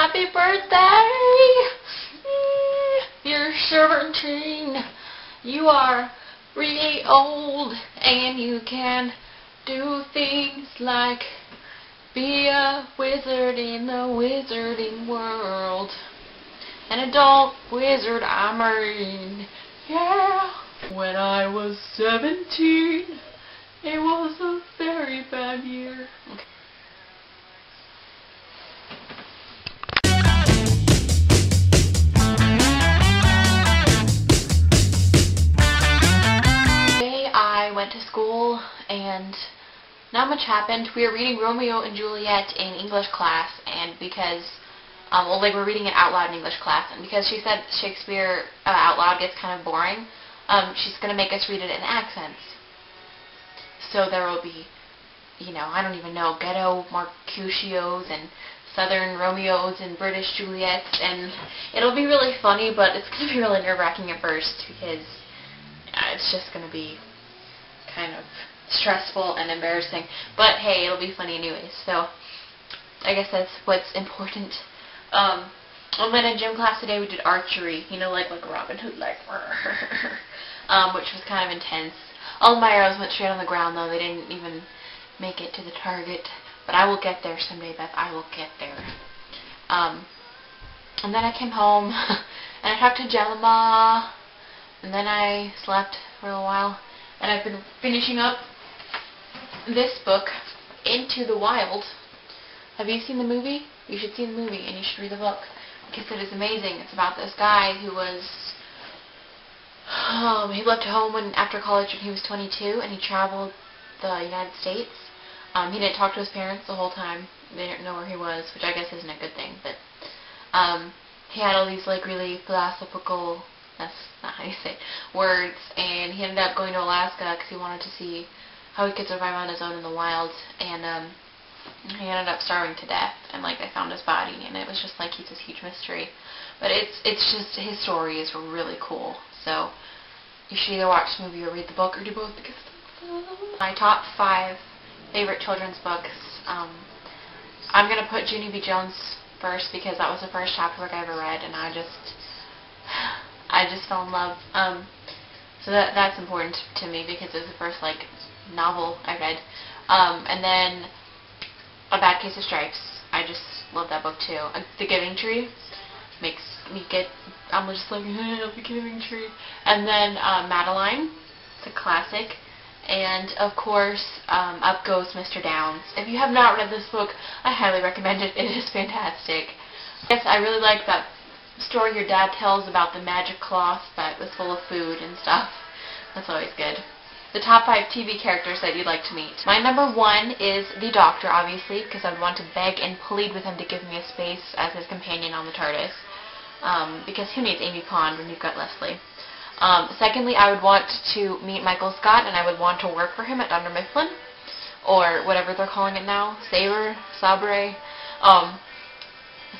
Happy birthday! You're 17. You are really old, and you can do things like be a wizard in the wizarding world. An adult wizard, I mean. Yeah. When I was 17, it was a very bad year. Okay. Today I went to school and not much happened. We were reading Romeo and Juliet in English class, and because we're reading it out loud in English class, and because she said Shakespeare out loud gets kind of boring, she's going to make us read it in accents. So there will be, I don't even know, ghetto Mercutios and Southern Romeos and British Juliets, and it'll be really funny, but it's going to be really nerve-wracking at first because it's just going to be kind of stressful and embarrassing. But hey, it'll be funny anyways, so I guess that's what's important. And then in gym class today we did archery, like Robin Hood, which was kind of intense. All of my arrows went straight on the ground though. They didn't even make it to the target. But I will get there someday, Beth. I will get there. And then I came home and I talked to Jelma, and then I slept for a while. And I've been finishing up this book, Into the Wild. Have you seen the movie? You should see the movie and you should read the book because it is amazing. It's about this guy who was he left home after college when he was 22, and he traveled the United States. He didn't talk to his parents the whole time. They didn't know where he was, which I guess isn't a good thing. But he had all these really philosophical, that's not how you say it, words, and he ended up going to Alaska because he wanted to see how he could survive on his own in the wild. And he ended up starving to death, and they found his body, and it was just he's this huge mystery. But it's just, his story is really cool. So you should either watch the movie or read the book, or do both because my top 5 favorite children's books. I'm gonna put Junie B. Jones first because that was the first chapter book I ever read, and I just fell in love. So that's important to me because it was the first novel I read. And then A Bad Case of Stripes. I just love that book too. The Giving Tree makes me I'm just The Giving Tree. And then Madeline. It's a classic. And of course, Up Goes Mr. Downs. If you have not read this book, I highly recommend it. It is fantastic. Yes, I really like that story your dad tells about the magic cloth that was full of food and stuff. That's always good. The top 5 TV characters that you'd like to meet. My number 1 is the Doctor, obviously, because I would want to beg and plead with him to give me a space as his companion on the TARDIS. Because who needs Amy Pond when you've got Leslie? Secondly, I would want to meet Michael Scott, and I would want to work for him at Dunder Mifflin, or whatever they're calling it now, Sabre.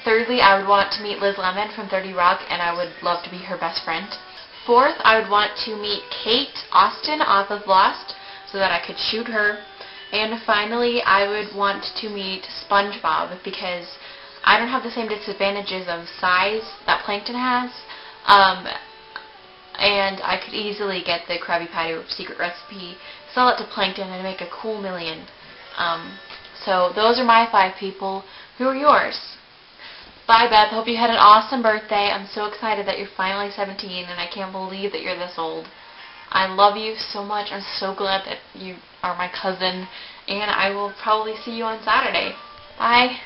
Thirdly, I would want to meet Liz Lemon from 30 Rock, and I would love to be her best friend. Fourth, I would want to meet Kate Austen off of Lost, so that I could shoot her. And finally, I would want to meet SpongeBob, because I don't have the same disadvantages of size that Plankton has. And I could easily get the Krabby Patty secret recipe, sell it to Plankton, and make a cool million. So those are my 5 people. Who are yours? Bye, Beth. Hope you had an awesome birthday. I'm so excited that you're finally 17, and I can't believe that you're this old. I love you so much. I'm so glad that you are my cousin, and I will probably see you on Saturday. Bye.